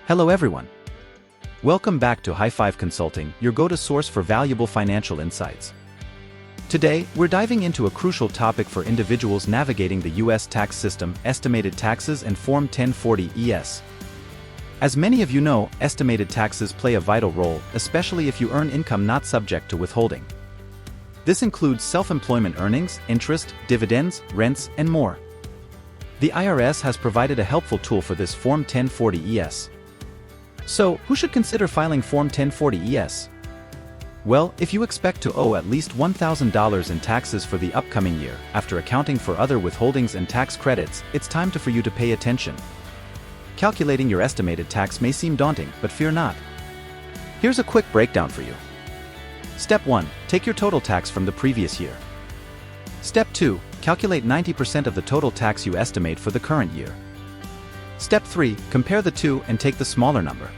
Hello everyone. Welcome back to High Five Consulting, your go-to source for valuable financial insights. Today, we're diving into a crucial topic for individuals navigating the U.S. tax system: estimated taxes and Form 1040-ES. As many of you know, estimated taxes play a vital role, especially if you earn income not subject to withholding. This includes self-employment earnings, interest, dividends, rents, and more. The IRS has provided a helpful tool for this Form 1040-ES. So, who should consider filing Form 1040-ES? Well, if you expect to owe at least $1,000 in taxes for the upcoming year, after accounting for other withholdings and tax credits, it's time for you to pay attention. Calculating your estimated tax may seem daunting, but fear not. Here's a quick breakdown for you. Step 1. Take your total tax from the previous year. Step 2. Calculate 90% of the total tax you estimate for the current year. Step 3. Compare the two and take the smaller number.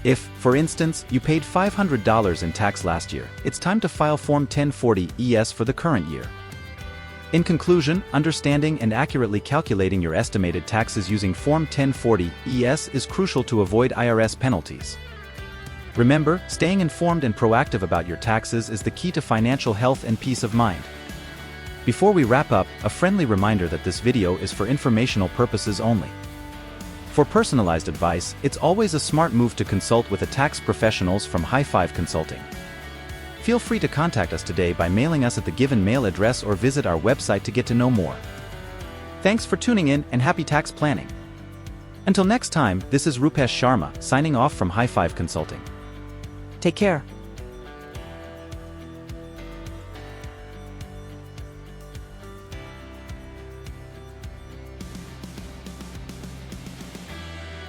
If, for instance, you paid $500 in tax last year, it's time to file Form 1040-ES for the current year. In conclusion, understanding and accurately calculating your estimated taxes using Form 1040-ES is crucial to avoid IRS penalties. Remember, staying informed and proactive about your taxes is the key to financial health and peace of mind. Before we wrap up, a friendly reminder that this video is for informational purposes only. For personalized advice, it's always a smart move to consult with a tax professionals from High Five Consulting. Feel free to contact us today by mailing us at the given mail address or visit our website to get to know more. Thanks for tuning in and happy tax planning. Until next time, this is Rupesh Sharma signing off from High Five Consulting. Take care.